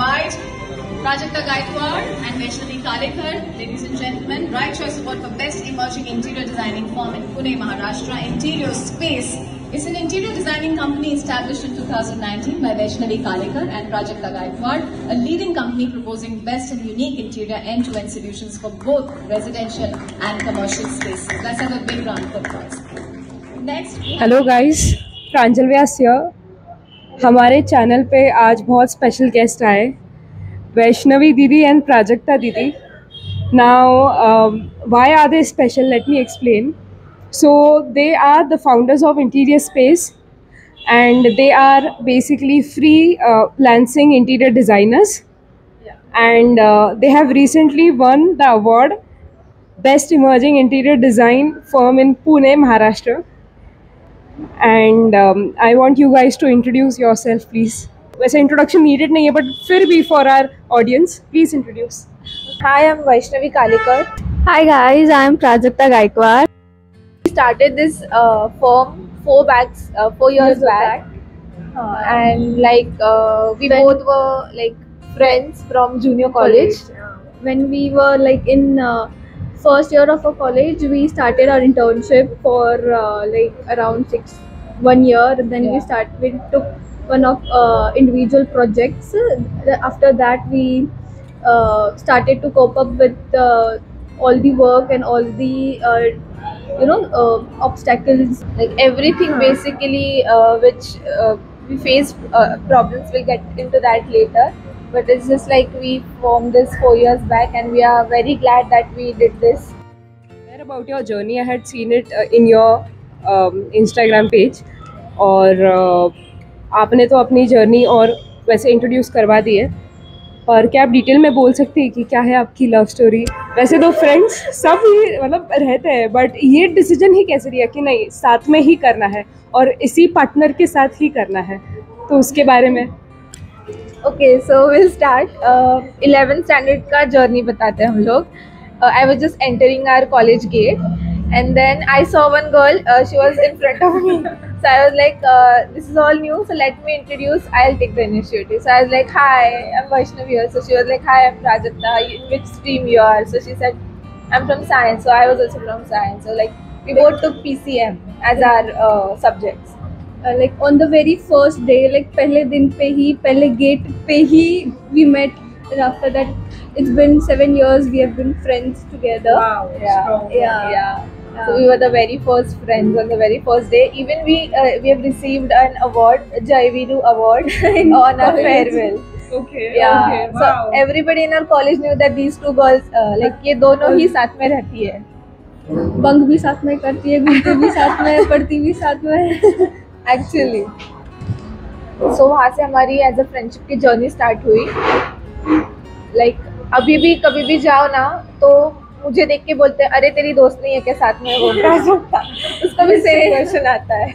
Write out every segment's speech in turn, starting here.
invite Prajakta Gaikwad and Vaishnavi Kalekar, ladies and gentlemen. Right Choice Award for Best Emerging Interior Designing Firm in Pune, Maharashtra. Interior Space is an interior designing company established in 2019 by Vaishnavi Kalekar and Prajakta Gaikwad, a leading company proposing best and unique interior end-to-end solutions for both residential and commercial spaces. Let's have a big round of applause. Next. Hello guys, Pranjal Vyas here. हमारे channel पे आज बहुत special guest आए, वैष्णवी दीदी and Prajakta दीदी। Now why are they special, let me explain. So they are the founders of interior space and they are basically freelancing interior designers, and they have recently won the award Best Emerging Interior Design Firm in Pune, Maharashtra. And I want you guys to introduce yourself, please. वैसे introduction needed नहीं है, but फिर भी for our audience, please introduce. Hi, I'm Vaishnavi Kalekar. Hi guys, I am Prajakta Gaikwad. We started this firm 4 years back. And we both were like friends from junior college. When we were like in first year of our college, we started our internship for around 1 year. Then we took one of individual projects. After that, we started to cope up with all the work and all the obstacles, Like everything basically which we faced problems. We'll get into that later. But it's just like we formed this 4 years back, and we are very glad that we did this. Where about your journey? I had seen it in your Instagram page, और आपने तो अपनी journey और वैसे introduce करवा दी है, और क्या आप डिटेल में बोल सकते हैं कि क्या है आपकी लव स्टोरी? वैसे तो फ्रेंड्स सब ही मतलब रहते हैं, बट ये डिसीजन ही कैसे लिया कि नहीं साथ में ही करना है और इसी पार्टनर के साथ ही करना है, तो उसके बारे में। Okay, so we'll start. 11th standard का जर्नी बताते हैं हम लोग. I was just entering our college gate, and then I saw one girl. She was in front of me, so I was like, "This is all new, so let me introduce. I'll take the initiative." So I was like, "Hi, I'm Vaishnavi." So she was like, "Hi, I'm Prajakta. In which stream you are?" So she said, "I'm from science." So I was also from science. So like we both took PCM as our subjects. like on the very first day, like पहले दिन पे ही, पहले gate पे ही we met, and after that it's been 7 years we have been friends together. Wow. Yeah. Yeah. So we were the very first friends on the very first day. Even we have received an award, Jaiviru Award, on our farewell. Okay. Yeah. Okay. So Wow. everybody in our college knew that these two girls, like ये दोनों ही साथ में रहती है. Bunk भी साथ में करती है, घूमती भी साथ में, पढ़ती भी साथ में। Actually. So वहाँ से हमारी एज अ फ्रेंडशिप की जर्नी स्टार्ट हुई. Like अभी भी कभी भी जाओ ना तो मुझे देख के बोलते हैं, अरे तेरी दोस्त नहीं है क्या साथ में वो प्राजक्ता? उसका भी सेम क्वेश्चन आता है.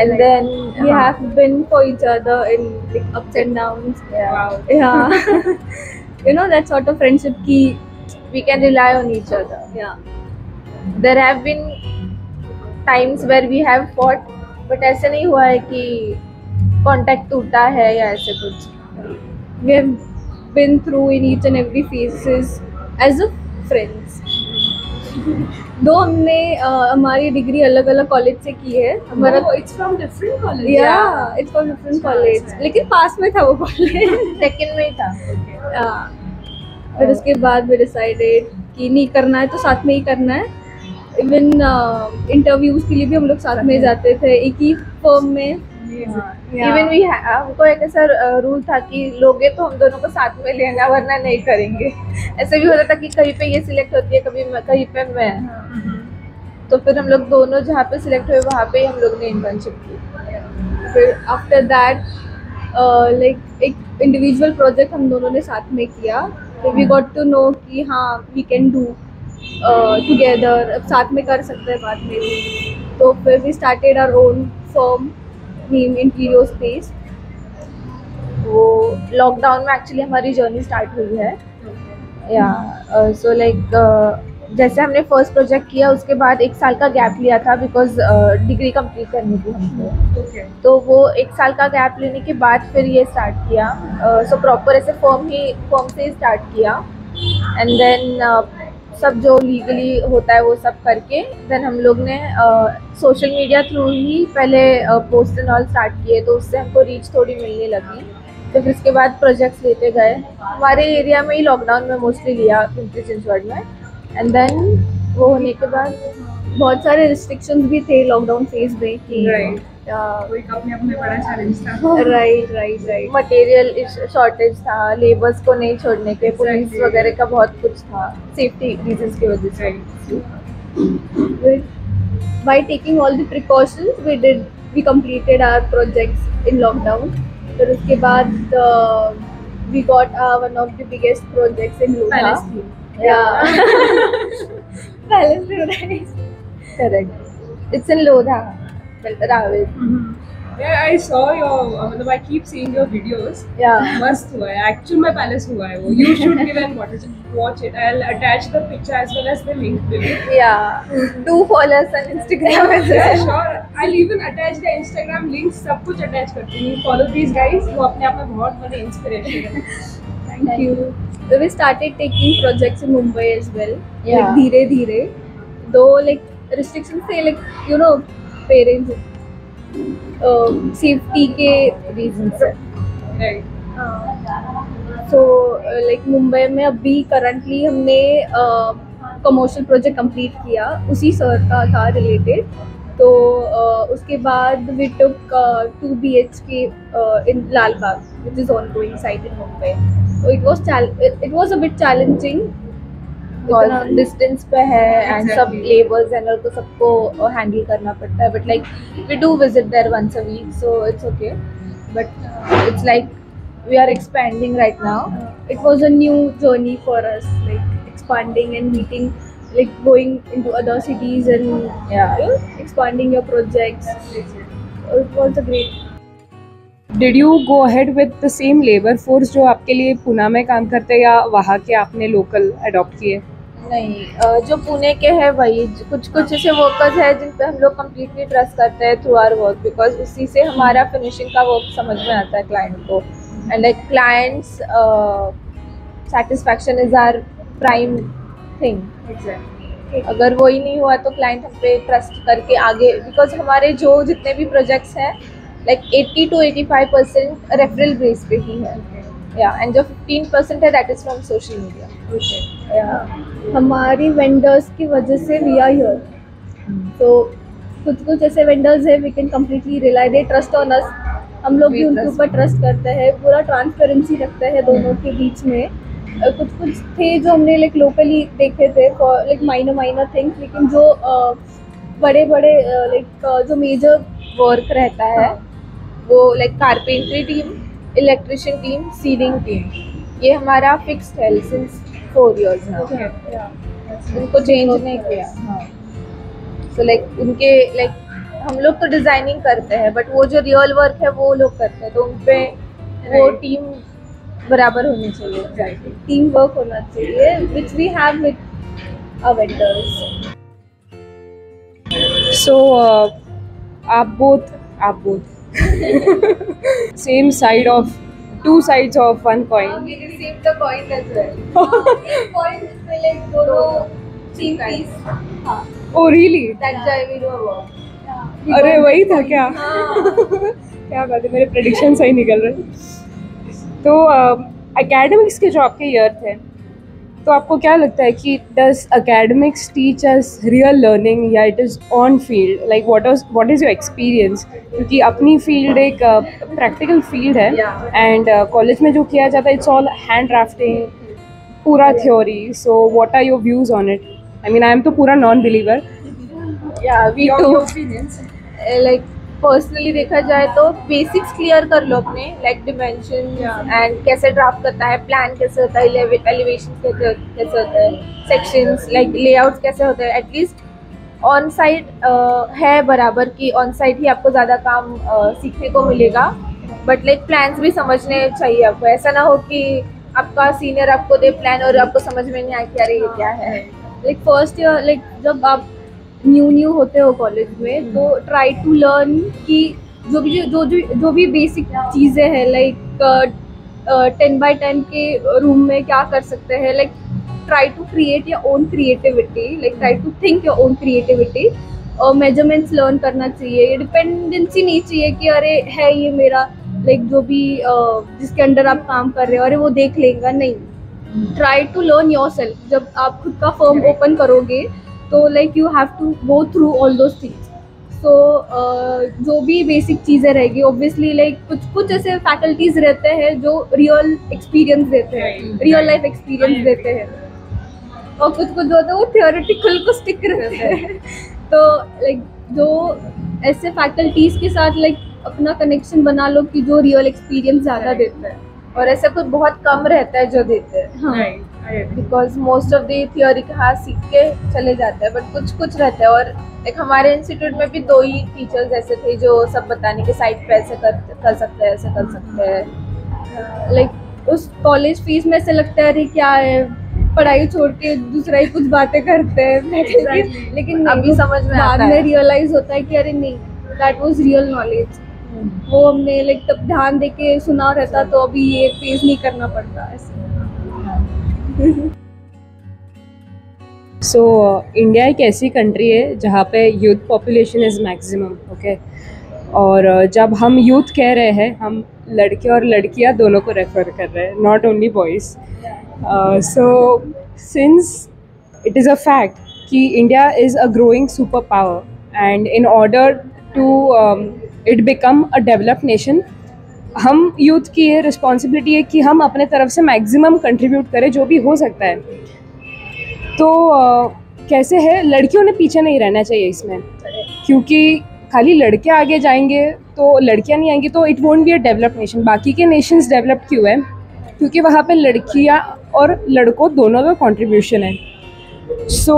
And then we have been for each other in like ups and downs. Yeah. That sort of friendship ki we can rely on each other. yeah. There have been times where we have fought, but ऐसे नहीं हुआ है कि contact टूटा है या ऐसे कुछ. We have been through in each and every phases as a friends. दो हमने हमारी डिग्री अलग अलग कॉलेज से की है. हमारा It's from different college. yeah, it's from different college, लेकिन पास में था वो कॉलेज. सेकंड में ही था. फिर उसके बाद we decided कि नहीं करना है तो साथ में ही करना है. इवन इंटरव्यूज के लिए भी हम लोग साथ में जाते थे, एक ही फर्म में. इवन वी हमको एक ऐसा रूल था कि लोगे तो हम दोनों को साथ में लेना, वरना नहीं करेंगे. ऐसे भी होता था कि कहीं पे ये सिलेक्ट होती है, कभी कहीं पे मैं. तो फिर हम लोग दोनों जहाँ पे सिलेक्ट हुए वहाँ पे ही हम लोग ने इंटर्नशिप की. फिर आफ्टर दैट लाइक एक इंडिविजुअल प्रोजेक्ट हम दोनों ने साथ में किया. तो वी गॉट टू नो कि हाँ वी कैन डू टुगेदर, साथ में कर सकते हैं बाद में भी. तो फिर we started our own firm name interior space. वो लॉकडाउन में एक्चुअली हमारी जर्नी स्टार्ट हुई है. या सो लाइक जैसे हमने फर्स्ट प्रोजेक्ट किया उसके बाद 1 साल का गैप लिया था बिकॉज डिग्री कंप्लीट करनी थी हमको। तो वो 1 साल का गैप लेने के बाद फिर ये स्टार्ट किया। सो प्रॉपर ऐसे फॉर्म से ही स्टार्ट किया एंड देन सब जो लीगली होता है वो सब करके देन हम लोग ने सोशल मीडिया थ्रू ही पहले पोस्ट एंड ऑल स्टार्ट किए, तो उससे हमको रीच थोड़ी मिलने लगी। तो फिर उसके बाद प्रोजेक्ट्स लेते गए। हमारे एरिया में ही लॉकडाउन में मोस्टली लिया पिंपरी चिंचवड में एंड देन वो होने के बाद बहुत सारे रिस्ट्रिक्शंस भी थे लॉकडाउन फेज में कि अपने बड़ा चैलेंज था। राइट मटेरियल शॉर्टेज था, लेबर्स को नहीं छोड़ने के, पुलिस वगैरह का बहुत कुछ था सेफ्टी रीजंस की वजह से। by taking all the precautions we completed our projects in lockdown. फिर उसके बाद we got one of the biggest projects in Lodha. Palace Paradise. Correct. It's in Lodha, Rawit. Yeah, I saw your मतलब I keep seeing your videos. Yeah. मस्त हुआ है, actual में palace हुआ है वो। You should give and watch it. I'll attach the picture as well as the link below. Yeah. Do follow us on Instagram as well. Yeah, sure. I'll even attach the Instagram links, सब कुछ attach करती हूँ। Follow these guys, वो अपने आप में बहुत बड़े inspiration है। Thank you. So we started taking projects in Mumbai as well. Yeah. Like धीरे-धीरे, though like restrictions थे, like you know parents safety के रीजन से। सो लाइक मुंबई में अभी करंटली हमने कमर्शियल प्रोजेक्ट कंप्लीट किया, उसी सर का था रिलेटेड। तो उसके बाद we took 2 BHK in Lal Bagh which is on going site in Mumbai. तो it was a bit challenging, distance पे है एंड सब लेबर्स एंड को सबको हैंडल करना पड़ता है, but like we do visit there once a week so it's okay, but it's like we are expanding right now. It was a new journey for us, like expanding and meeting, like going into other cities and Yeah. you know, expanding your projects. It was a great. Did you go ahead with the same labor force जो आपके लिए पुणे में काम करते हैं, या वहाँ के आपने लोकल अडॉप्ट किए? नहीं, जो पुणे के हैं वही कुछ ऐसे वर्कर्स हैं जिन पे हम लोग कम्प्लीटली ट्रस्ट करते हैं थ्रू आवर वर्क, बिकॉज उसी से हमारा फिनिशिंग का वर्क समझ में आता है क्लाइंट को। And like clients satisfaction is our prime thing. अगर वो ही नहीं हुआ तो क्लाइंट हम पे ट्रस्ट करके आगे, बिकॉज हमारे जो जितने भी प्रोजेक्ट्स हैं लाइक 80 to 85% रेफरल बेस पे ही है। एंड जो 15% है that is from social media. हमारी वेंडर्स की वजह से वी आर हियर। तो कुछ ऐसे वेंडर्स है we can completely rely, they trust on us, हम लोग भी उनके ऊपर ट्रस्ट करते हैं, पूरा ट्रांसपेरेंसी रखते हैं दोनों के बीच में। कुछ थे जो हमने लाइक लोकली देखे थे फॉर लाइक माइनर थिंग्स, लेकिन जो बड़े लाइक जो मेजर वर्क रहता है वो like carpentry team, electrician team, ceiling team, ये हमारा फिक्स्ड है सिंस 4 years now। उनको चेंज नहीं किया। सो लाइक उनके लाइक हम लोग तो डिजाइनिंग करते हैं बट वो जो रियल वर्क है वो लोग करते हैं, तो उन पे वो टीम बराबर होनी चाहिए, टीम वर्क होना चाहिए, which we have with our vendors. So आप both same side of 2 sides of one coin. We received the coin as well। एक coin जिसमें like दोनों same piece। हाँ। Oh really? That's why we do a work। अरे वही था क्या? क्या बात है, मेरे प्रेडिक्शन सही निकल रहे। तो एकेडमिक्स के जो आपके ईयर थे, तो आपको क्या लगता है कि does academics teach us real learning या it is on field? Like what is your experience? क्योंकि अपनी फील्ड एक प्रैक्टिकल फील्ड है एंड कॉलेज में जो किया जाता है इट्स ऑल हैंड ड्राफ्टिंग, पूरा theory. So what are your views on it? I mean I am तो पूरा नॉन बिलीवर। या वी टू लाइक पर्सनली देखा जाए तो बेसिक्स क्लियर कर लो अपने, लाइक डिमेंशन एंड कैसे ड्राफ्ट करता है, प्लान कैसे होता है, एलिवेशन कैसे होता है, सेक्शंस लाइक लेआउट्स कैसे होते हैं। एटलीस्ट ऑन साइट है बराबर की ऑन साइट ही आपको ज़्यादा काम सीखने को मिलेगा, बट लाइक प्लान्स भी समझने चाहिए आपको। ऐसा ना हो कि आपका सीनियर आपको दे प्लान और आपको समझ में नहीं आए कि अरे ये क्या है। लाइक फर्स्ट ईयर, लाइक जब आप न्यू होते हो कॉलेज में, तो ट्राई टू लर्न कि जो भी बेसिक चीज़ें हैं, लाइक 10x10 के रूम में क्या कर सकते हैं, like try to create your own creativity, like try to think your own creativity, और मेजरमेंट्स लर्न करना चाहिए। ये डिपेंडेंसी नहीं चाहिए कि अरे है ये मेरा, लाइक जो भी जिसके अंडर आप काम कर रहे हो अरे वो देख लेगा, नहीं। Try to learn yourself. जब आप खुद का फर्म ओपन करोगे तो like you have to go through all those things. So जो भी बेसिक चीज़ें रहेगी, ऑब्वियसली लाइक कुछ ऐसे फैकल्टीज रहते हैं जो रियल एक्सपीरियंस देते हैं, रियल लाइफ एक्सपीरियंस देते हैं, और कुछ जो होता है वो थियोरेटिकल को स्टिक रहते हैं। तो लाइक जो ऐसे फैकल्टीज के साथ लाइक अपना कनेक्शन बना लो कि जो रियल एक्सपीरियंस ज़्यादा देते हैं, और ऐसा कुछ बहुत कम रहता है जो देते हैं। हाँ, because most of the theory का हाथ सीख के चले जाते हैं, बट कुछ रहता है। और एक हमारे इंस्टीट्यूट में भी 2 ही टीचर्स ऐसे थे जो सब बताने के साइड पे ऐसे कर सकते हैं, ऐसे कर सकते हैं। लाइक उस कॉलेज फीस में ऐसे लगता है अरे क्या है, पढ़ाई छोड़ के दूसरा ही कुछ बातें करते हैं, लेकिन अभी समझ में बाद आता है। में रियलाइज होता है कि अरे नहीं, दैट वाज रियल नॉलेज। वो हमने लाइक तब ध्यान देके सुना रहता तो अभी ये फेस नहीं करना पड़ता ऐसे। सो इंडिया एक ऐसी कंट्री है जहाँ पे youth population is maximum, okay. और जब हम यूथ कह रहे हैं, हम लड़के और लड़कियाँ दोनों को रेफर कर रहे हैं, not only boys. So since it is a fact कि India is a growing super power, and in order to it become a developed nation, हम यूथ की ये रिस्पॉन्सिबिलिटी है कि हम अपने तरफ से मैक्सिमम कंट्रीब्यूट करें जो भी हो सकता है। तो कैसे है, लड़कियों ने पीछे नहीं रहना चाहिए इसमें, क्योंकि खाली लड़के आगे जाएंगे तो लड़कियां नहीं आएंगी तो it won't be a developed nation. बाकी के नेशंस डेवलप्ड क्यों है? क्योंकि वहाँ पे लड़कियां और लड़कों दोनों का कंट्रीब्यूशन है। सो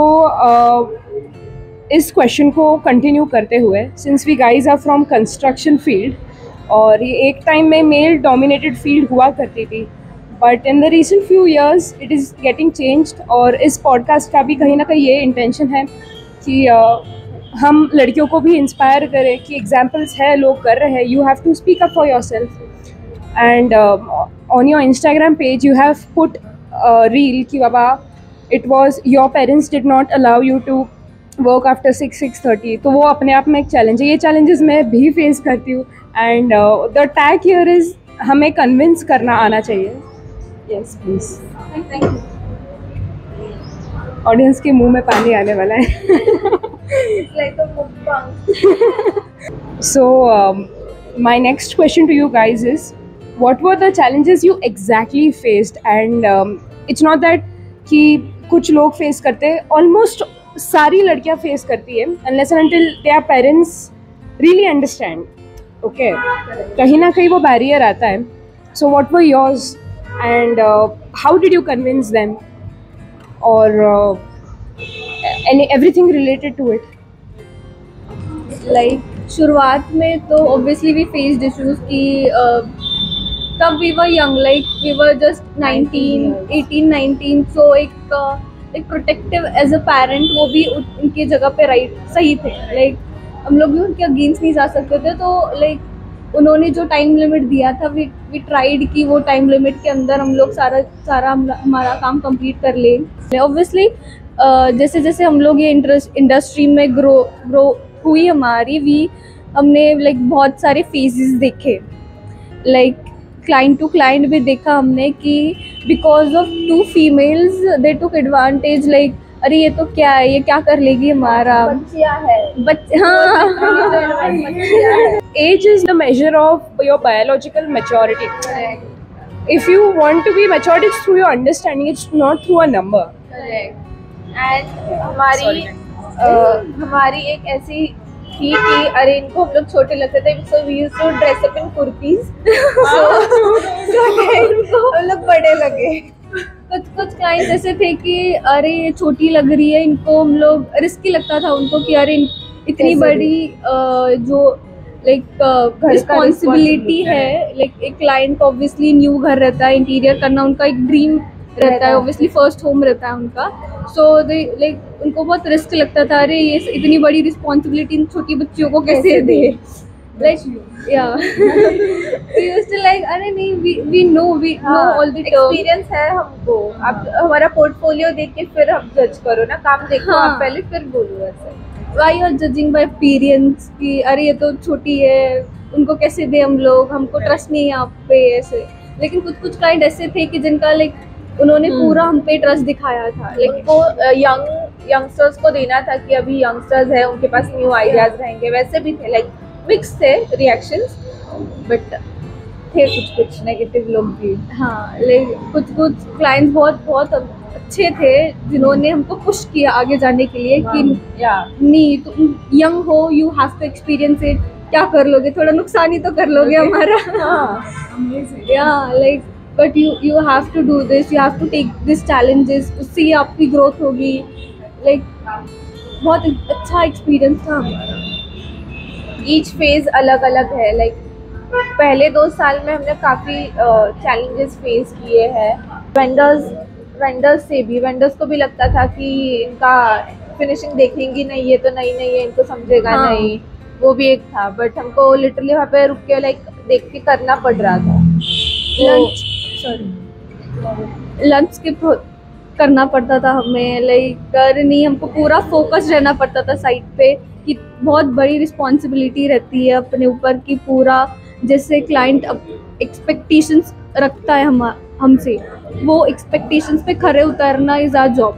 इस क्वेश्चन को कंटिन्यू करते हुए, since we guys are from construction field, और ये एक टाइम में मेल डोमिनेटेड फील्ड हुआ करती थी, but in the recent few years it is getting changed. और इस पॉडकास्ट का भी कहीं ना कहीं ये इंटेंशन है कि हम लड़कियों को भी इंस्पायर करें कि एग्जाम्पल्स है, लोग कर रहे हैं, you have to speak up for yourself. And on your Instagram page you have put reel कि बाबा it was your parents did not allow you to work after 6:30, तो वो अपने आप में एक चैलेंज है। ये चैलेंजेस मैं भी फेस करती हूँ, and the tag here is हमें कन्विंस करना आना चाहिए। Yes please. Thank you. Audience के मुंह में पानी आने वाला है। Like a mukbang. So my next question to you guys is, what were the challenges you exactly faced? And it's not that कि कुछ लोग फेस करते हैं, ऑलमोस्ट सारी लड़कियां फेस करती है, unless and until their parents really understand, okay? कहीं ना कहीं वो बैरियर आता है। So what were yours, and how did you convince them, or everything related to it? Like शुरुआत में तो ऑब्वियसली वी फेस्ड इश्यूज कि तब we were young, like we were just 18-19, so एक प्रोटेक्टिव एज अ पेरेंट वो भी उनकी जगह पे राइट सही थे। लाइक हम लोग भी उनके अगेंस्ट नहीं जा सकते थे, तो लाइक उन्होंने जो टाइम लिमिट दिया था, वी ट्राइड कि वो टाइम लिमिट के अंदर हम लोग सारा हमारा काम कंप्लीट कर लें। ऑब्वियसली जैसे जैसे हम लोग ये इंडस्ट्री में ग्रो हुई हमारी, हमने लाइक बहुत सारे फेजेस देखे, लाइक क्लाइंट टू क्लाइंट भी देखा हमने कि because of 2 females they took advantage, like अरे ये तो क्या है, ये क्या कर लेगी हमारा, बच्चियां है। हाँ। Age is the measure of your biological maturity. If you want to be matured, it's through your understanding, it's not through a number. Correct. And हमारी एक ऐसी थी कि अरे इनको हम लोग छोटे लगते थे, so we used to dress up in kurtis. So इनको हम लोग बड़े लगे। कुछ क्लाइंट्स ऐसे थे कि अरे ये छोटी लग रही है, इनको हम लोग रिस्की लगता था उनको कि अरे इतनी बड़ी जो लाइक रिस्पॉन्सिबिलिटी है। लाइक एक क्लाइंट को ऑब्वियसली न्यू घर रहता है, इंटीरियर करना उनका एक ड्रीम रहता है, ऑब्वियसली फर्स्ट होम रहता है उनका. सो दे लाइक उनको बहुत रिस्क लगता था, अरे ये इतनी बड़ी रिस्पॉन्सिबिलिटी इन छोटी बच्चियों को कैसे दे. Like yeah, we used to like अरे नहीं we know all the terms. Experience है हमको. आप हमारा पोर्टफोलियो देख के फिर हम जज करो ना, काम देखो हाँ. आप पहले फिर बोलो ऐसे. Why you are judging by appearance कि अरे ये तो छोटी है, उनको कैसे दे हम लोग, हमको ट्रस्ट नहीं है आप पे ऐसे. लेकिन कुछ क्लाइंट ऐसे थे कि जिनका लाइक उन्होंने पूरा हम पे ट्रस्ट दिखाया था. लाइक उनको यंगस्टर्स को देना था कि अभी यंगस्टर्स है, उनके पास न्यू आइडियाज रहेंगे. वैसे भी थे लाइक मिक्स थे रिएक्शंस, बट थे कुछ नेगेटिव लोग भी. हाँ, लाइक कुछ क्लाइंट्स बहुत अच्छे थे जिन्होंने हमको पुश किया आगे जाने के लिए कि नहीं तुम यंग हो, you have to experience it. क्या कर लोगे, थोड़ा नुकसान ही तो कर लोगे हमारा. या like but you have to do this, you have to take this challenges, उससे ही आपकी ग्रोथ होगी. लाइक बहुत अच्छा एक्सपीरियंस था हमारा. ईच फेज अलग अलग है. लाइक पहले 2 साल में हमने काफ़ी चैलेंजेस फेस किए हैं. वेंडर्स से भी, वेंडर्स को भी लगता था कि इनका फिनिशिंग देखेंगी नहीं, ये तो नहीं है, इनको समझेगा नहीं. वो भी एक था. बट हमको लिटरली वहाँ पे रुक के लाइक देख के करना पड़ रहा था. लंच स्किप करना पड़ता था हमें. लाइक नहीं, हमको पूरा फोकस रहना पड़ता था साइट पे कि बहुत बड़ी रिस्पॉन्सिबिलिटी रहती है अपने ऊपर कि पूरा जैसे क्लाइंट एक्सपेक्टेशंस रखता है हमसे, वो एक्सपेक्टेशंस पे खरे उतरना इज आवर जॉब.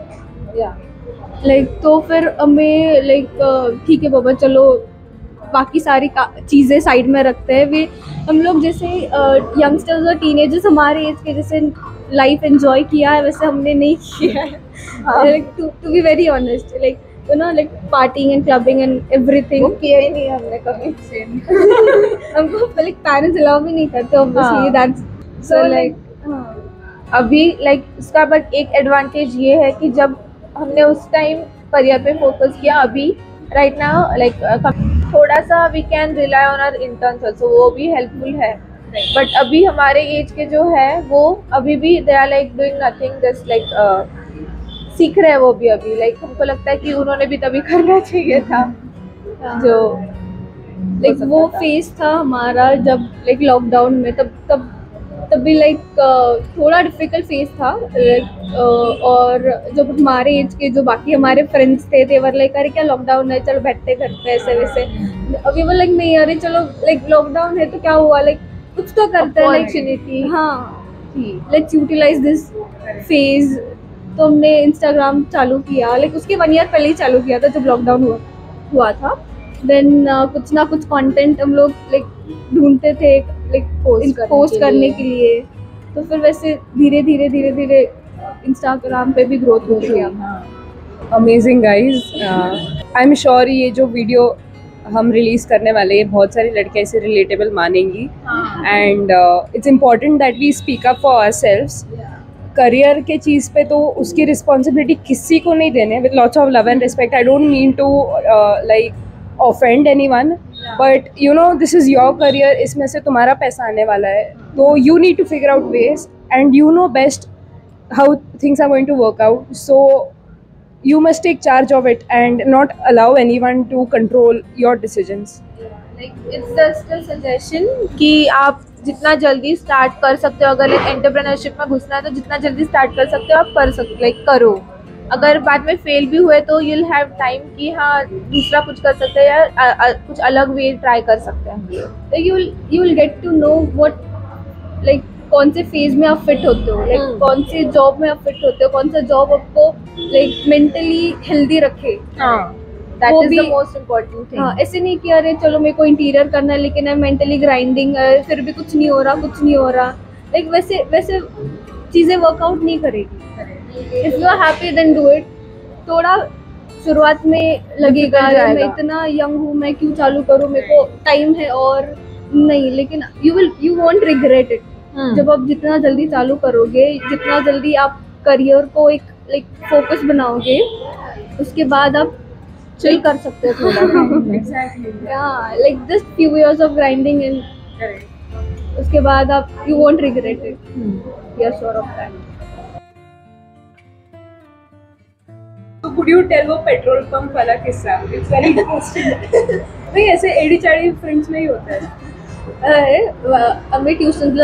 लाइक तो फिर हमें लाइक ठीक है बाबा, चलो बाकी सारी चीज़ें साइड में रखते हैं. वे हम लोग जैसे यंगस्टर्स और टीनेजर्स हमारे एज के जैसे लाइफ एंजॉय किया है वैसे हमने नहीं किया है. To be very honest, like you know like partying and clubbing and everything. वो किया ही नहीं हमने कभी. हमको like parents allow भी नहीं करते obviously. That's so like अभी लाइक इसका बट एक एडवांटेज ये है कि जब हमने उस टाइम करियर पे फोकस किया, अभी राइट नाउ लाइक थोड़ा सा we can rely on our interns also, वो भी हेल्पफुल है. बट अभी हमारे एज के जो है वो अभी भी they are like doing nothing, just like सीख रहे हैं वो भी अभी. लाइक हमको लगता है कि उन्होंने भी तभी करना चाहिए था. जो लाइक वो फेज था हमारा जब लाइक लॉकडाउन में, तब भी लाइक थोड़ा डिफिकल्ट फेज था. और जब हमारे एज के जो बाकी हमारे फ्रेंड्स थे, दे वर लाइक अरे क्या लॉकडाउन है, चलो बैठते घर पे ऐसे वैसे. अभी वो लाइक नहीं, अरे चलो लाइक लॉकडाउन है तो क्या हुआ, लाइक कुछ तो करते हैं. लाइक हाँ, लेट्स यूटिलाइज दिस फेज. तो हमने इंस्टाग्राम चालू किया, लाइक उसके 1 ईयर पहले ही चालू किया था जब लॉकडाउन हुआ था. देन कुछ ना कुछ कंटेंट हम लोग लाइक ढूंढते थे लाइक पोस्ट करने के लिए. तो फिर वैसे धीरे धीरे इंस्टाग्राम पे भी ग्रोथ हो गया. Amazing guys. I am sure ये जो वीडियो हम रिलीज़ करने वाले हैं बहुत सारी लड़कियाँ इसे रिलेटेबल मानेंगी. And it's important that we speak up for ourselves. Career के चीज़ पे तो उसकी रिस्पॉन्सिबिलिटी किसी को नहीं देने, with lots of love and respect. I don't mean to like offend anyone, but you know this is your career, इसमें से तुम्हारा पैसा आने वाला है. तो you need to figure out ways and you know best how things are going to work out. So you must take charge of it and not allow anyone to control your decisions. Like it's just a suggestion कि आप जितना जल्दी start कर सकते हो, अगर entrepreneurship में घुसना है तो जितना जल्दी स्टार्ट कर सकते हो आप कर सकते, लाइक करो. अगर बाद में फेल भी हुए तो you'll have time कि हाँ दूसरा कुछ कर सकते हैं या कुछ अलग वे ट्राई कर सकते हैं. you will get to know what like कौन से फेज में आप फिट होते हो, लाइक कौन से जॉब में आप फिट होते हो, कौन सा जॉब आपको लाइक मेंटली हेल्दी रखे. That is the most important thing. हाँ, ऐसे नहीं कि अरे चलो मेरे को इंटीरियर करना है लेकिन मेंटली ग्राइंडिंग है, फिर भी कुछ नहीं हो रहा. लाइक वैसे चीज़ें वर्कआउट नहीं करेगी. If you are happy then do it. थोड़ा शुरुआत में लगेगा मैं इतना यंग हूँ, मैं क्यों चालू करूँ, मेरे को टाइम है और नहीं, लेकिन यू वॉन्ट रिग्रेट इट. जब आप जितना जल्दी चालू करोगे, जितना जल्दी आप करियर को एक लाइक फोकस बनाओगे, उसके बाद आप चिल कर सकते हो थोड़ा. Like just few years of grinding and उसके बाद आप you won't regret it. You are sure of that. Could you tell वो पेट्रोल पंप वाला किस्सा? It's very interesting. नहीं ऐसे एडी चाड़ी फ्रेंड्स में ही होता है. हमें ट्यूशन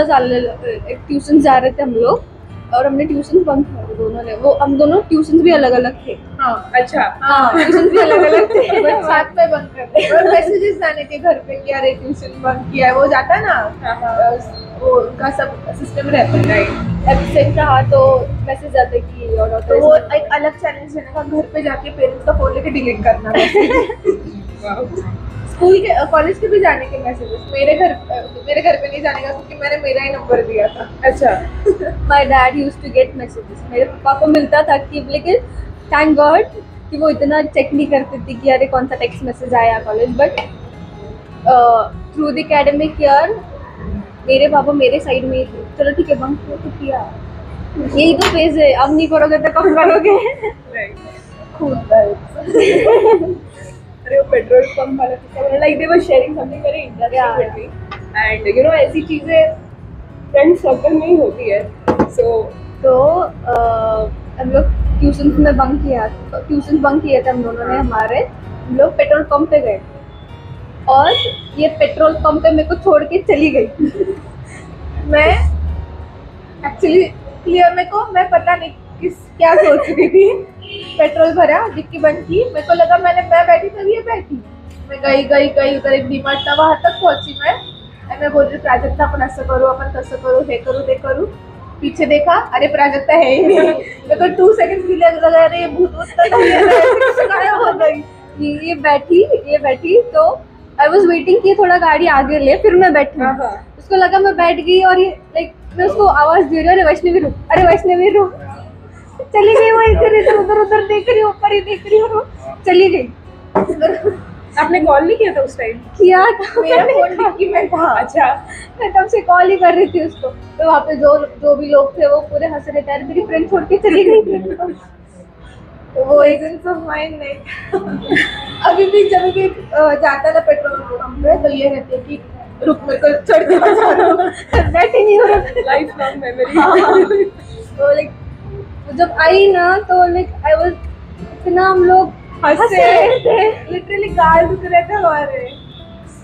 जा रहे थे हम लोग, और हमने ट्यूशन बंक किया दोनों ने. वो हम दोनों ट्यूशन भी अलग अलग थे. हाँ अच्छा. हाँ, ट्यूशन भी अलग अलग थे. बट साथ में बंक करते और मैसेजेस जाने के घर पे कि अरे ट्यूशन बंक किया है, वो जाता ना. वो उनका सब सिस्टम रहता है. एब्सेंट रहा तो मैसेज आता कि और तो वो एक अलग चैलेंज है ना, घर पे जाके पेरेंट्स का फोन लेके डिलीट करना. स्कूल के कॉलेज के भी जाने के मैसेजेस मेरे घर पे नहीं जाने का, क्योंकि मैंने मेरा ही नंबर दिया था. अच्छा. My dad used to get messages. मेरे पापा को मिलता था कि, लेकिन थैंक गॉड कि वो इतना चेक नहीं करती थी कि अरे कौन सा टेक्स्ट मैसेज आया college. But through the academic year मेरे पापा मेरे साइड में ही थे. चलो ठीक है, बंक तो किया, यही तो फेज है, अब नहीं करोगे तो कब करोगे. अरे वो पेट्रोल पंप वाला किस्सा, like they were sharing something very interesting with me. And you no ऐसी चीजें फ्रेंड सर्कल में ही होती है. तो हम लोग ट्यूशन में बंक किए थे हम दोनों ने. हम लोग पेट्रोल पंप पे गए, और ये पेट्रोल पंप पे मेरे को छोड़ के चली गई. मैं एक्चुअली मैं पता नहीं क्या सोच रही थी. पेट्रोल भरा, डिक्की बंद की, मेरे को लगा मैं बैठी तभी ये बैठी. मैं गई उधर एक डीमार्ट था, वहां तक पहुंची मैं बोल रही प्राजक्ता अपन ऐसा करो, अपन कैसे करो, हे करूँ. पीछे देखा, अरे प्राजक्ता है ही नहीं. मेरे को 2 सेकंड के लिए लगा अरे ये भूत गायब हो गई. ये बैठी तो आई वॉज वेटिंग कि थोड़ा गाड़ी आगे ले, फिर मैं बैठी. उसको लगा मैं बैठ गई, और ये लाइक मैं उसको आवाज दे रही हूँ, अरे वैष्णवी रुक. चली गई. वो इधर उधर देख रही हूँ, ऊपर ही देख रही हूँ, चली गई. आपने कॉल नहीं किया था उस टाइम? किया था, मेरा फोन डिक्की में था. अच्छा. मैं तब से कॉल ही कर रही थी उसको. तो वहाँ पे जो भी लोग थे वो पूरे हंस रहे थे, मेरी फ्रेंड छोड़ के चली गई. वो एक ऑफ माइंड नहीं. अभी भी जब भी जाता था पेट्रोल पंप पे, तो ये रहती है कि रुक, मेरे को चढ़ के बैठी नहीं हो. Life long memory. तो लाइक जब आई ना, तो लाइक आई वाज इतना, हम लोग हंस रहे थे, लिटरली गाल दुख रहे थे हमारे.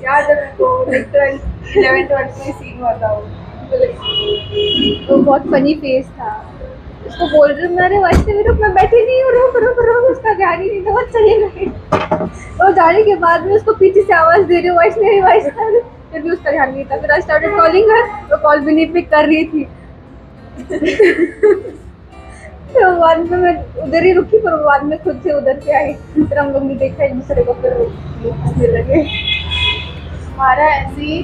याद है मेरे को, 11-12 में सीन हुआ था वो. तो बहुत फनी फेस था. उसको बोल रही हूँ मैं, अरे वैष्णवी रुक, मैं बैठी नहीं हूँ, रुक. उसका ध्यान ही नहीं था, वो चली गई. तो जाने के बाद में उसको पीछे से आवाज दे रही हूँ, वैष्णवी. फिर भी उसका ध्यान नहीं था. फिर आई स्टार्टेड कॉलिंग हर, वो कॉल भी नहीं पिक कर रही थी. तो बाद में मैं उधर ही रुकी, पर बाद में खुद से उधर से आई. फिर हम लोग ने देखा एक दूसरे को, फिर हंसने लगे. हमारा ऐसी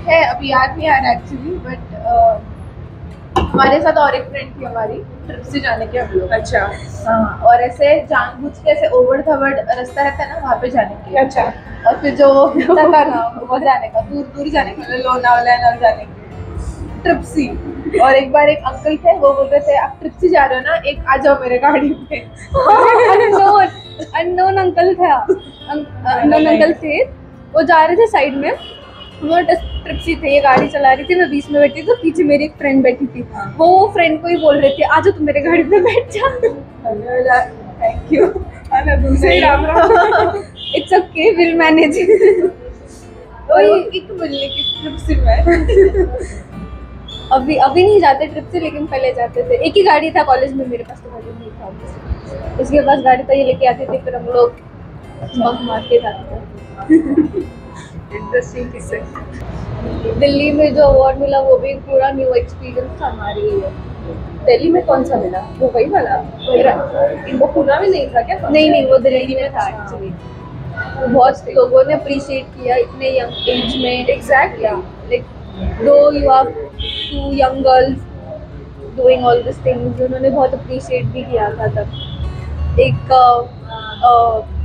है, अभी याद नहीं आ रहा एक्चुअली, बट हमारे साथ और एक फ्रेंड थी हमारी, ट्रिप से जाने के हम लोग. अच्छा. हाँ, और ऐसे जानबूझ के ऐसे ओवड़ धवड़ रास्ता रहता है ना, वहाँ पे जाने के. अच्छा. और फिर जो होता था ना, वो जाने का दूर जाने का, लोनावला जाने के, ट्रिप्सी. और एक बार एक अंकल थे, वो बोल रहे थे आप ट्रिप्सी जा रहे हो ना, एक आ जाओ मेरे गाड़ी पे. अननोन अंकल थे. वो जा रहे थे साइड में, वो ट्रिप्सी थे, ये गाड़ी चला रही थी, मैं बीच में बैठी, तो पीछे मेरी एक फ्रेंड बैठी थी. वो फ्रेंड को ही बोल रहे थे, आ जाओ तुम मेरे गाड़ी पे बैठ जा. Thank you. दूसरे Ram. It's okay, will manage. वही एक मिलने की ट्रिप्सी में. अभी नहीं जाते ट्रिप से, लेकिन पहले जाते थे. एक ही गाड़ी था कॉलेज में, मेरे पास तो गाड़ी नहीं था. इसके पास गाड़ी था, ये लेके आते थे, फिर हम लोग बंक मार के जाते थे. इंटरेस्टिंग किस्से. दिल्ली में जो अवार्ड मिला वो भी पूरा न्यू एक्सपीरियंस था हमारे लिए. दिल्ली में कौन सा मिला? वो वही वाला? वो पुणे में नहीं था क्या? नहीं, वो दिल्ली में था एक्चुअली. बहुत लोगों ने अप्रिशिएट किया इतने यंग एज में. Exactly. Like though you are 2 young girls doing all these things, उन्होंने बहुत अप्रिशिएट भी किया था तब. एक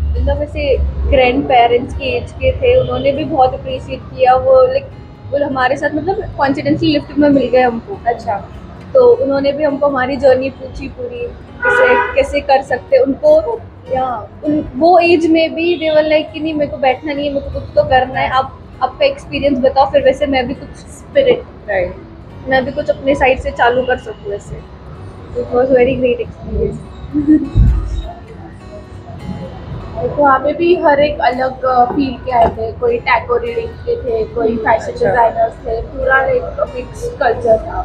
मतलब ऐसे ग्रैंड पेरेंट्स की एज के थे, उन्होंने भी बहुत अप्रिशिएट किया. वो लाइक वो हमारे साथ मतलब कॉन्फिडेंशियल लिफ्ट में मिल गए हमको. अच्छा. तो उन्होंने भी हमको हमारी जर्नी पूछी पूरी, कैसे कर सकते उनको. वो एज में भी दे वर लाइक कि नहीं, मेरे को बैठना नहीं है, मेरे को कुछ तो करना है. आपका एक्सपीरियंस बताओ, फिर वैसे मैं भी कुछ मैं भी कुछ अपने साइड से चालू कर सकूँ. ऐसे it was very great experience. तो वहाँ पे भी हर एक अलग फील्ड के आए थे, कोई टैको रीडिंग के थे, कोई फैशन डिजाइनर्स थे, पूरा एक मिक्स कल्चर था।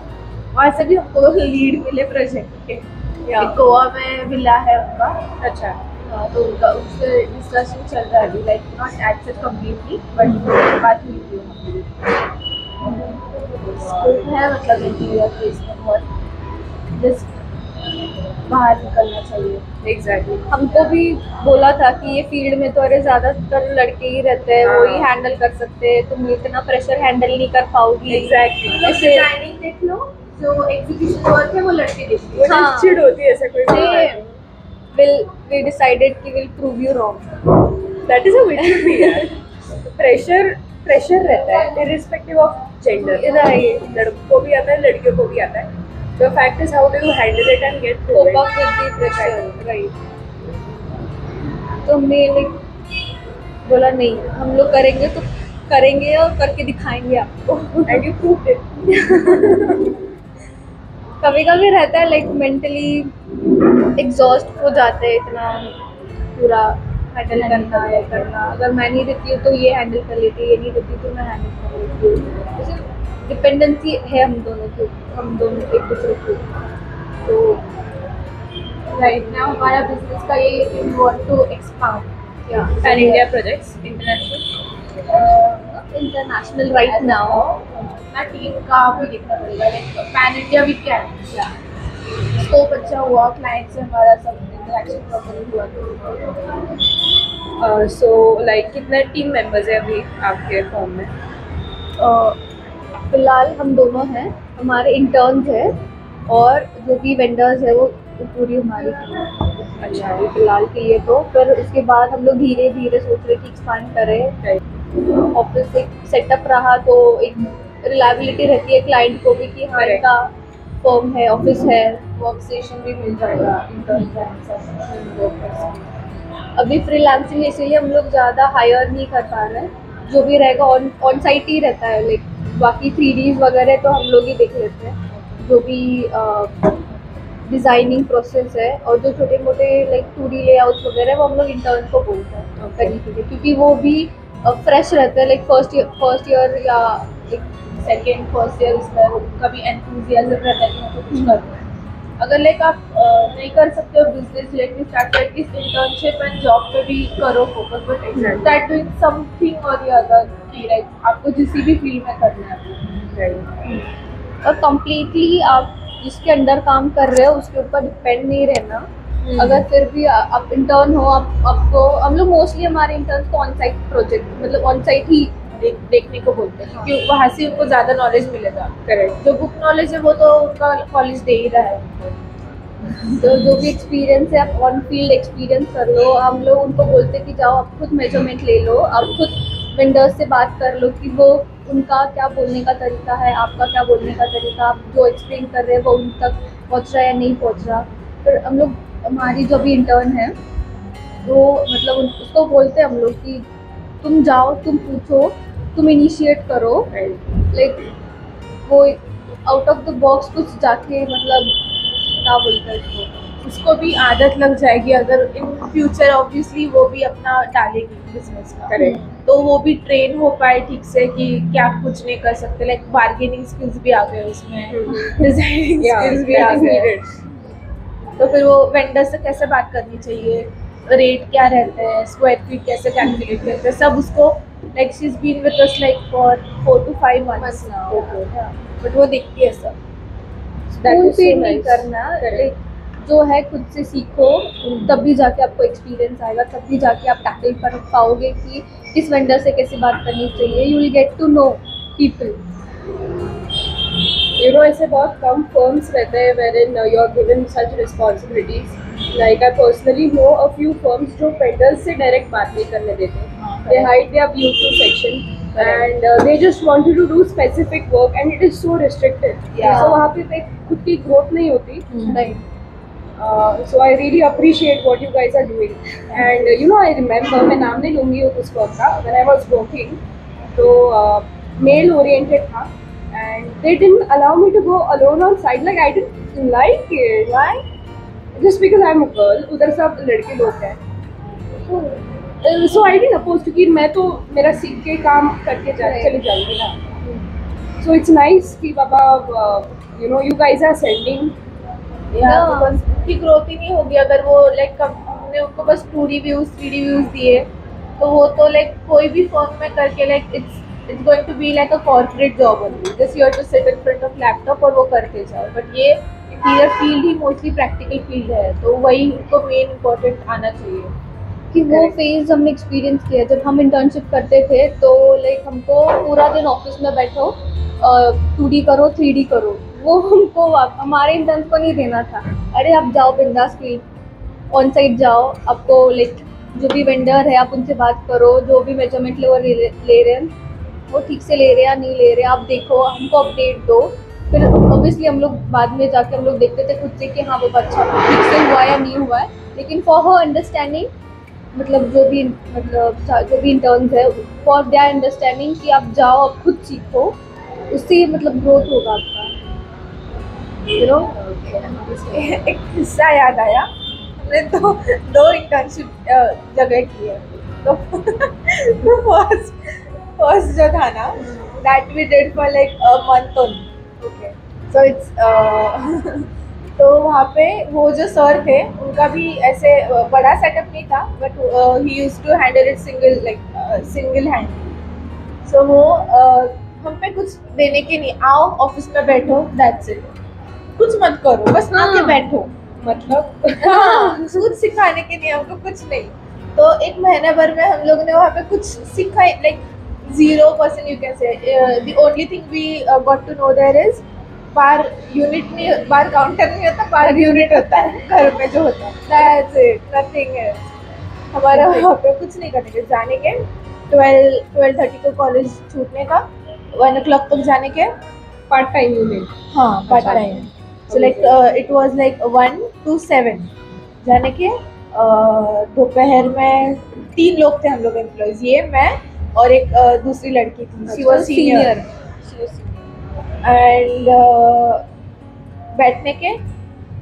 वहाँ से भी हमको लीड मिले प्रोजेक्ट के। एक गोवा में विला है उनका। अच्छा। तो उनका उससे डिस्कशन चल रहा है अभी, like not accept completely but बात हुई थी हमारी। स्कोप है मतलब इंटीरियर के इसमें बहुत, जस्ट बाहर निकलना चाहिए। एग्जैक्टली। हमको भी बोला था कि ये फील्ड में तो अरे ज़्यादातर लड़के ही रहते हैं, वो ही हैंडल कर सकते हैं, तुम इतना प्रेशर हैंडल नहीं कर पाओगी। एग्जैक्टली। ऐसे डिजाइनिंग देख लो, जो एग्जीक्यूशन वर्क है वो लड़के देखती है। हाँ। चिड़ होती है ऐसा कोई। we decided कि we'll prove you wrong. That is how it should be यार। प्रेशर रहता है irrespective of gender। Right. लड़कों को भी आता है, लड़कियों को भी आता है। The fact is how do you handle it and get through Cope it? up with the pressure. Right. तो हमने बोला नहीं, हम लोग करेंगे तो करेंगे और करके दिखाएंगे आपको। And you proved it. कभी कभी रहता है लाइक मेंटली एग्जॉस्ट हो जाते हैं, इतना पूरा हैंडल करना। अगर मैं नहीं देती हूँ तो ये हैंडल कर लेती है, ये नहीं देती तो मैं हैंडल कर लेती हूँ। जैसे डिपेंडेंसी है हम दोनों एक दूसरे को। तो राइट नाउ हमारा बिजनेस का ये we want to expand Pan India projects, international. International right now. अपना टीम का भी देखना पड़ेगा, like pan India we can. Scope अच्छा हुआ, क्लाइंट से हमारा सब इंटरेक्शन प्रॉपर्ली हुआ। So like कितने टीम members है अभी आपके फॉर्म में? फिलहाल हम दोनों हैं, हमारे इंटर्न्स हैं और जो भी वेंडर्स है वो पूरी हमारी टीम है। अच्छा। अभी फिलहाल के लिए तो फिर उसके बाद हम लोग धीरे धीरे सोच रहे कि एक्सपांड करें। ऑफिस एक सेटअप रहा तो एक रिलायबिलिटी रहती है क्लाइंट को भी कि हाँ Correct. इनका फर्म है, ऑफिस है। वर्क स्टेशन भी मिल जाएगा इंटर्न। अभी फ्रीलांसिंग इसीलिए हम लोग ज़्यादा हायर नहीं कर पा रहे हैं, जो भी रहेगा ऑन साइट ही रहता है। लाइक बाकी 3Ds वगैरह तो हम लोग ही देख लेते हैं, जो भी डिज़ाइनिंग प्रोसेस है और जो छोटे मोटे लाइक 2D लेआउट्स वगैरह वो हम लोग इंटर्न को बोलते हैं करने के लिए, क्योंकि वो भी फ्रेश रहते हैं। लाइक फर्स्ट ईयर या सेकेंड फर्स्ट ईयर इसमें उनका भी एंथुजियाज्म रहता है कि हमको कुछ करना है। अगर लाइक आप नहीं कर सकते हो बिजनेस रिलेटेड स्टार्ट करके इंटर्नशिप एंड जॉब पे भी करो focus, but start doing something और द अदर की लाइक आपको जिस भी फील्ड में करना है। और कम्प्लीटली आप जिसके अंडर काम कर रहे हो उसके ऊपर डिपेंड नहीं रहना। अगर फिर भी आप इंटर्न हो, आपको हम लोग मोस्टली हमारे इंटर्न्स को ऑन साइट प्रोजेक्ट मतलब ऑन साइट ही देखने को बोलते हैं क्योंकि वहाँ से उनको ज़्यादा नॉलेज मिलेगा। करेक्ट। जो बुक नॉलेज है वो तो उनका कॉलेज दे ही रहा है उनको। तो जो भी एक्सपीरियंस है आप ऑन फील्ड एक्सपीरियंस कर लो। हम लोग उनको बोलते कि जाओ आप खुद मेजरमेंट ले लो, आप खुद वेंडर्स से बात कर लो कि वो उनका क्या बोलने का तरीका है, आपका क्या बोलने का तरीका, आप जो एक्सप्लेन कर रहे हैं वो उन तक पहुँच रहा है या नहीं पहुँच रहा। फिर हम लोग हमारी जो भी इंटर्न है वो मतलब उसको बोलते हैं हम लोग कि तुम जाओ, तुम पूछो, तुम इनिशिएट करो। लाइक वो आउट ऑफ द बॉक्स कुछ जाके मतलब क्या बोलते हैं उसको भी आदत लग जाएगी। अगर इन फ्यूचर ऑब्वियसली वो भी अपना डालेगी बिजनेस का, करेक्ट। तो वो भी ट्रेन हो पाए ठीक से कि क्या कुछ नहीं कर सकते। लाइक बार्गेनिंग स्किल्स भी आ गए उसमें, डिजाइनिंग स्किल्स भी आ गए। तो फिर वो वेंडर से कैसे बात करनी चाहिए, रेट क्या रहते हैं, स्क्वायर फीट कैसे कैलकुलेट करते हैं, सब उसको like she is been with us like for 4 to 5 months now. बट वो देखती है सब। स्पून फीड नहीं करना। लाइक जो है खुद से सीखो, तब भी जाके आपको एक्सपीरियंस आएगा, तब भी जाके आप टैकल कर पाओगे कि किस वेंडर से कैसे बात करनी चाहिए। You will get to know people. You know, ऐसे बहुत कम firms रहते हैं wherein you are given such responsibilities. Like I personally know a few firms जो vendors से direct बात नहीं करने देते। They hide their B2 section and they just want you to do specific work and it is so restricted. So वहाँ पे खुद की growth नहीं होती। Right. So I really appreciate what you guys are doing. And you know, I remember मैं नाम नहीं लूँगी उस firm का, when I was working, तो male oriented था. And they didn't allow me to go alone on site. Like I didn't like it. Why? Just because I'm a girl. उधर सब लड़के लोग हैं. सो आई डिडंट अपोज, क्योंकि मैं तो मेरा सीख के काम करके चली जाऊंगी ना. सो इट्स नाइस कि बाबा you know you guys are sending. की ग्रोथ ही नहीं होगी अगर वो लाइक हमने उनको बस 2D व्यूज 3D व्यूज दिए, तो वो तो लाइक कोई भी फर्म में करके like it's going to be like a corporate job only, just you have to sit in front of laptop और वो करते जाओ. बट ये इंटीरियर फील्ड ही मोस्टली प्रैक्टिकल फील्ड है, तो वही तो मेन इम्पोर्टेंट आना चाहिए. कि वो फेज हमने एक्सपीरियंस किया जब हम इंटर्नशिप करते थे. तो लाइक हमको पूरा दिन ऑफिस में बैठो 2D करो 3D करो, वो हमको हमारे इंटर्न्स को नहीं देना था. अरे आप जाओ बिंदास फील्ड ऑन साइड जाओ, आपको लाइक जो भी वेंडर है आप उनसे बात करो, जो भी मेजरमेंट ले रहे हैं वो ठीक से ले रहे हैं या नहीं ले रहे हैं आप देखो, हमको अपडेट दो. फिर ऑब्वियसली हम लोग बाद में जाके हम लोग देखते थे खुद से कि हाँ वो अच्छा ठीक से हुआ या नहीं हुआ है. लेकिन फॉर हर अंडरस्टैंडिंग, मतलब जो भी इंटर्न्स है, फॉर देयर अंडरस्टैंडिंग कि आप जाओ आप खुद सीखो, उससे मतलब ग्रोथ होगा आपका. यू नो एक किस्सा याद आया, हमने दो इंटर्नशिप जगह की है. तो फर्स्ट जो था ना, that we did for like a month only. Okay, so it's तो वहाँ पे वो जो सर थे उनका भी ऐसे बड़ा सेटअप नहीं था, but he used to handle it single hand. So वो हम पे कुछ देने के नहीं, आओ ऑफिस में बैठो, दैट्स इट, कुछ मत करो, बस आके बैठो. मतलब हाँ, कुछ सिखाने के लिए हमको कुछ नहीं. तो एक महीने भर में हम लोगों ने वहाँ पे कुछ सीखा, like 0% you can say. The only thing we got to know there is bar unit नहीं, बार काउंटर नहीं होता, बार यूनिट होता है घर में जो होता है. That's it, nothing else. हमारा वहाँ पे कुछ नहीं करने के, जाने के 12:30 को कॉलेज छूटने का, 1 o'clock तक जाने के, पार्ट टाइम यूनिट. हाँ part time. So like it was like 1 to 7 जाने के. दोपहर में 3 लोग थे हम लोग एम्प्लॉयज, ये मैं और एक दूसरी लड़की थी, शी वाज सीनियर. एंड बैठने के,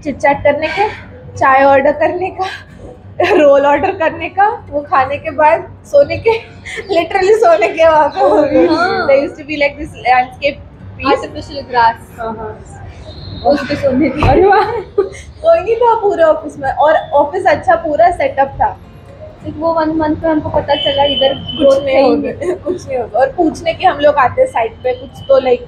चिट चैट करने के, चाय ऑर्डर करने का, रोल ऑर्डर करने का, वो खाने के बाद सोने के, लिटरली सोने के. वहाँ पे there used to be like this landscape piece, artificial grass उस पे सोने की. अरे वाह, कोई नहीं था पूरे ऑफिस में, और ऑफिस अच्छा पूरा सेटअप था. वो 1 मंथ में हमको पता चला इधर कुछ नहीं होगा, कुछ नहीं होगा. और पूछने के हम लोग आते साइट पे कुछ तो लाइक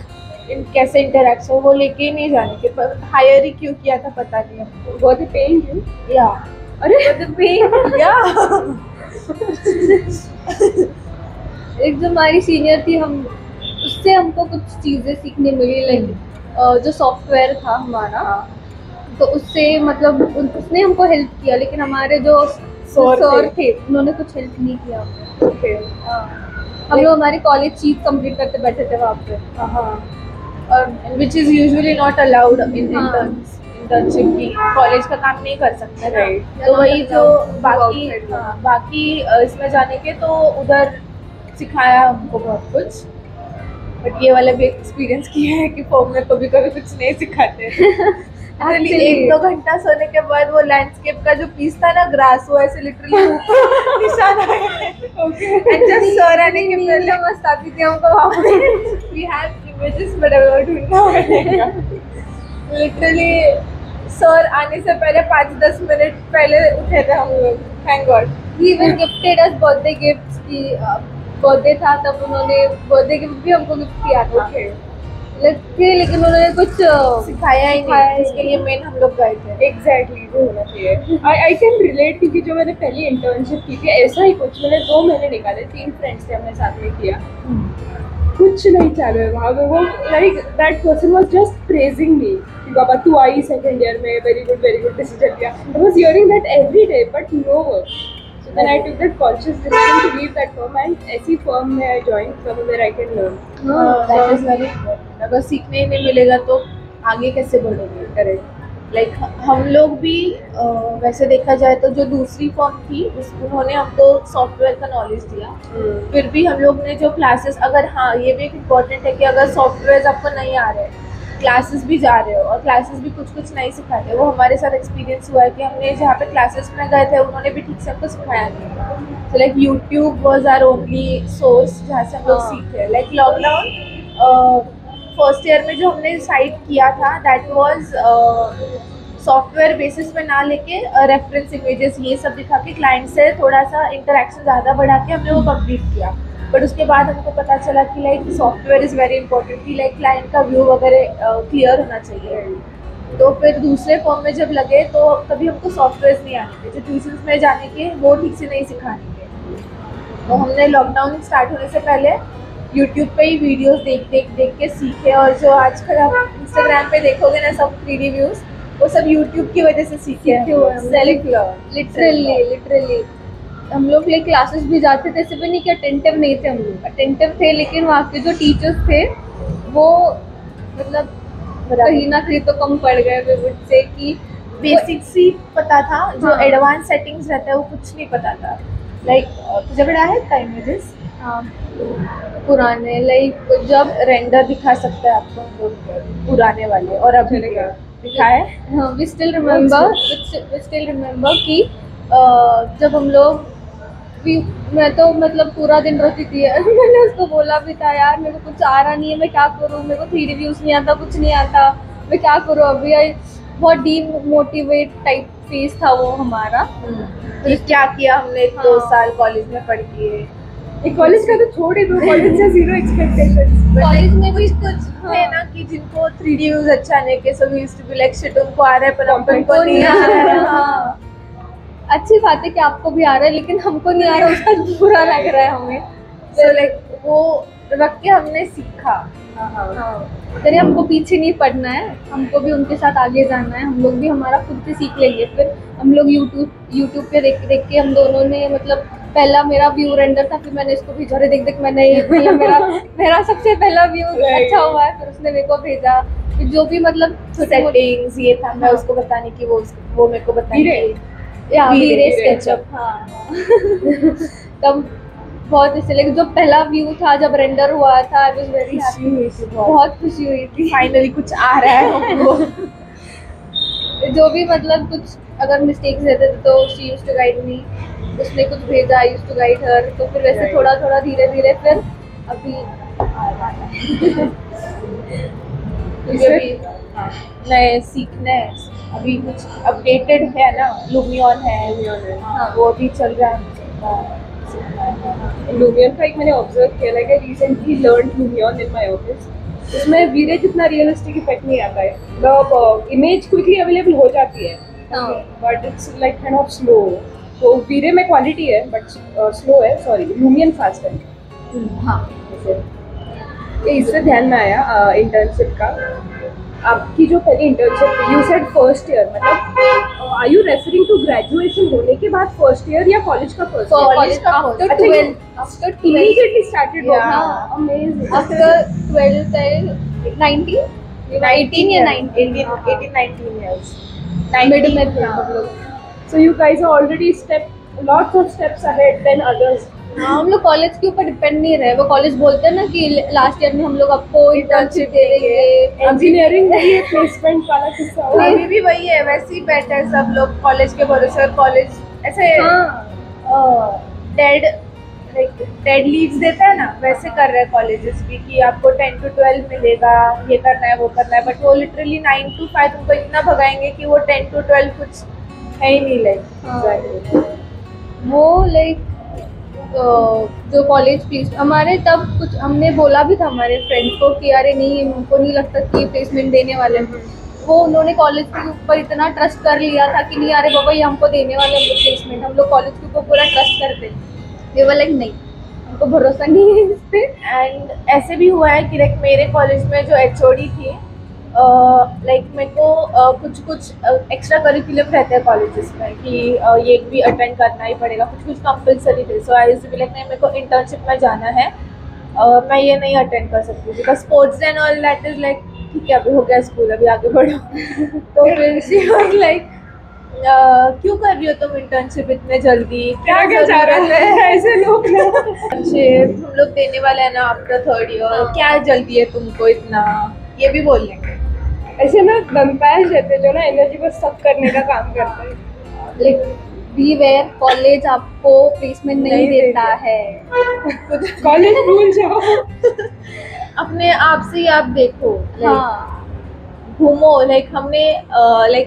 कैसे इंटरेक्शन, वो लेके ही नहीं जाने के, पर हायर ही क्यों किया था पता नहीं हमको. बहुत ही पेन यू. या अरे या एक जो हमारी सीनियर थी, हम उससे हमको कुछ चीज़ें सीखने मिली. लाइक जो सॉफ्टवेयर था हमारा, तो उससे मतलब उसने हमको हेल्प किया, लेकिन हमारे जो सर थे उन्होंने कुछ हेल्प नहीं किया. ओके. हम लोग हमारी कॉलेज चीज कंप्लीट करते बैठे थे वहाँ पे. और which is usually not allowed in internship की, कॉलेज का काम नहीं कर सकते. राइट. तो वही जो बाकी इसमें जाने के, तो उधर सिखाया हमको बहुत कुछ. बट ये वाला भी एक्सपीरियंस किया है कि फॉर्म में कभी कभी कुछ नहीं सिखाते. Actually, 1-2 घंटा सोने के बाद वो लैंडस्केप का जो पीस था ना, ग्रास, वो ऐसे लिटरली निशान आए. एंड जस्ट सर आने के पहले मस्त आती थी हमको वहाँ पे. We have images but I want to ढूंढना. लिटरली सर आने से पहले 5-10 मिनट पहले उठे थे हम लोग. Thank God. He even gifted us birthday gifts की. बर्थडे था तब उन्होंने बर्थडे गिफ्ट भी हमको गिफ्ट किया था. लेकिन उन्होंने कुछ सिखाया ही नहीं, इसके लिए मेन हम लोग गए थे. एग्जैक्टली वो होना चाहिए. आई कैन रिलेट, क्योंकि जो मैंने पहली इंटर्नशिप की थी ऐसा ही कुछ, मैंने 2 महीने निकाले, 3 फ्रेंड्स थे हमने साथ में किया. कुछ नहीं चालू है वहाँ पे. वो like that person was just praising me कि बाबा तू आई सेकंड ईयर में, वेरी गुड डिसीजन लिया. I was hearing that every day but no work. So then I took that conscious decision to leave that firm, and ऐसी firm में I joined somewhere where I can learn. That is very important. अगर सीखने ही नहीं मिलेगा तो आगे कैसे बढ़ोगे. करेक्ट. लाइक हम लोग भी वैसे देखा जाए तो जो दूसरी फर्म थी उन्होंने हमको सॉफ्टवेयर का नॉलेज दिया. फिर भी हम लोग ने जो क्लासेस, अगर हाँ ये भी एक इम्पॉर्टेंट है कि अगर सॉफ्टवेयर आपको नहीं आ रहे क्लासेस भी जा रहे हो और क्लासेस भी कुछ नहीं सिखाते। वो हमारे साथ एक्सपीरियंस हुआ है कि हमने जहाँ पे क्लासेस में गए थे उन्होंने भी ठीक से हमको सिखाया नहीं। तो like YouTube was our only source जहाँ से हम लोग सीखे। लाइक लॉकडाउन फर्स्ट ईयर में जो हमने साइट किया था दैट वाज सॉफ्टवेयर बेसिस पे ना लेके रेफरेंस इमेजेस ये सब दिखा के क्लाइंट से थोड़ा सा इंटरेक्शन ज़्यादा बढ़ा के हमने वो कंप्लीट किया। बट उसके बाद हमको पता चला कि like software is very important, कि लाइक क्लाइंट का व्यू वगैरह क्लियर होना चाहिए। तो फिर दूसरे फॉर्म में जब लगे तो कभी हमको सॉफ्टवेयर नहीं आने थे, जो ट्यूशन्स में जाने के वो ठीक से नहीं सिखाने के। तो हमने लॉकडाउन स्टार्ट होने से पहले यूट्यूब पे ही वीडियोस देख के सीखे। और जो आजकल आप इंस्टाग्राम पे देखोगे ना सब 3D व्यूज़, वो सब यूट्यूब की वजह से सीखे हैं। लिटरली हम लोग लाइक क्लासेस भी जाते थे, ऐसे भी नहीं कि अटेंटिव नहीं थे, हम लोग अटेंटिव थे, लेकिन वहाँ के जो टीचर्स थे वो मतलब कहीं ना कहीं तो कम पड़ गए वे वुड से कि बेसिक्स ही पता था, जो एडवांस सेटिंग्स रहता है वो कुछ नहीं पता था। लाइक झगड़ा है का इमेजेस पुराने लाइक जब रेंडर दिखा सकते हैं आपको पुराने वाले और अभी दिखाए। वी स्टिल रिमेम्बर कि जब हम लोग मैं तो मतलब पूरा दिन रोती थी मैंने उसको बोला भी था यार मेरे को कुछ आ रहा नहीं है, मैं क्या करूँ, मेरे को 3D व्यूज़ नहीं आता, कुछ नहीं आता, मैं क्या करूँ अभी। बहुत डीमोटिवेट टाइप फेस था वो हमारा। फिर क्या किया हमने 2 साल कॉलेज में पढ़ के। कॉलेज का तो छोड़ ही दो, कॉलेज से जीरो एक्सपेक्टेशंस। कॉलेज में भी कुछ है ना कि जिनको 3D व्यूज़ अच्छा नहीं के सब used to be like shit उनको आ रहा है पर हमको नहीं आ रहा है। अच्छी बात है कि आपको भी आ रहा है लेकिन हमको नहीं आ रहा, उसका बुरा लग रहा है हमें। तो लाइक वो रख के हमने सीखा। चलिए हमको पीछे नहीं पड़ना है, हमको भी उनके साथ आगे जाना है, हम लोग भी हमारा खुद से सीख लेंगे। फिर हम लोग यूट्यूब पे देख के हम दोनों ने मतलब पहला मेरा व्यू रेंडर था, फिर मैंने इसको भेजा, देख मैंने मेरा सबसे पहला व्यू अच्छा हुआ है, फिर उसने मेरे को भेजा। फिर जो भी मतलब सेटिंग्स ये था मैं उसको बताने की, वो मेरे को बताने स्केचअप। हाँ तब बहुत इससे लेकिन जो पहला व्यू था जब रेंडर हुआ था आई वाज वेरी हैप्पी, बहुत खुशी हुई थी फाइनली कुछ आ रहा है हमको। जो भी मतलब कुछ अगर मिस्टेक्स रहते थे तो she used to guide me, उसने कुछ भेजा I used to guide her, तो फिर वैसे थोड़ा धीरे फिर अभी आ रहा है। नए सीखने अभी कुछ अपडेटेड है ना, लूमियन है। हाँ वो अभी चल रहा है। लूमियन का एक मैंने ऑब्जर्व किया, like I recently learned Lumion in my office. उसमें वीरे जितना रियलिस्टिक इफेक्ट नहीं आता है, मतलब इमेज क्विकली अवेलेबल हो जाती है but it's like kind of slow. तो वीरे में क्वालिटी है बट स्लो है, सॉरी लूमियन फास्ट है। हाँ इससे ध्यान में आया इंटर्नशिप का। आपकी जो पहली internship you said first year, मतलब are you referring to graduation होने के बाद फर्स्ट ईयर या कॉलेज का फर्स्ट ईयर? कॉलेज का after 12 immediately started work. Yeah. Amazing. After 12 19 18 या 19 years मिड में थे हम लोग। So you guys are already lots of steps ahead than others. हाँ हम लोग कॉलेज के ऊपर डिपेंड नहीं रहे, वो कॉलेज बोलते हैं ना कि लास्ट ईयर में हम लोग आपको इंटर्नशिप दे देंगे। इंजीनियरिंग में ये प्लेसमेंट वाला किस्सा हुआ। अभी भी वही है, वैसे ही बैठे सब लोग कॉलेज के भरोसे। कॉलेज ऐसे डेड लीव्स देता है ना, वैसे कर रहे हैं कॉलेजेस भी कि आपको 10 to 12 मिलेगा, ये करना है वो करना है। बट वो लिटरली 9 to 5 तुमको इतना भगाएंगे कि वो 10 to 12 कुछ है ही नहीं। लाइक वो लाइक जो कॉलेज फीस हमारे तब कुछ हमने बोला भी था हमारे फ्रेंड्स को कि अरे नहीं हमको नहीं लगता कि प्लेसमेंट देने वाले हैं। वो उन्होंने कॉलेज के ऊपर इतना ट्रस्ट कर लिया था कि नहीं अरे बाबा ये हमको देने वाले हैं प्लेसमेंट, हम लोग कॉलेज के ऊपर पूरा ट्रस्ट करते हैं। ये वाला लाइक नहीं, हमको भरोसा नहीं है इस पर। एंड ऐसे भी हुआ है कि लाइक मेरे कॉलेज में जो HOD थी, लाइक मेरे को कुछ एक्स्ट्रा करिकुलम रहते हैं कॉलेजेस में कि ये भी अटेंड करना ही पड़ेगा, कुछ कंपलसरी थे। So I used to be like नहीं मेरे को इंटर्नशिप में जाना है, मैं ये नहीं अटेंड कर सकती because sports and all that is like ठीक है अभी हो गया स्कूल, अभी आगे बढ़ो। तो फिर शी वाज लाइक क्यों कर रही हो तुम इंटर्नशिप इतने जल्दी, क्या जा रहा है ऐसे लोग। इंटर्नशिप हम लोग देने वाले हैं ना आफ्टर 3rd ईयर, क्या जल्दी है तुमको इतना, ये भी बोल लेंगे। ऐसे ना वैम्पायर्स रहते हैं जो ना एनर्जी को सक करने का काम करते हैं. लाइक बीवेयर, कॉलेज आपको प्लेसमेंट नहीं देता है. कॉलेज भूल जाओ. अपने आप से ही आप देखो, हाँ. घूमो. लाइक हमने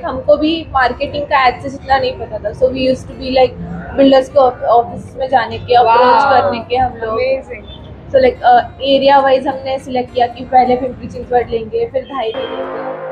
हमको भी मार्केटिंग का एक्सेस इतना नहीं पता था, so we used to be like builders के ऑफिस में जाने के, अप्रोच करने के हम लोग. Amazing. So like area wise हमने सिलेक्ट किया कि पहले पिंपरी चिंचवड लेंगे, फिर धाई लेंगे.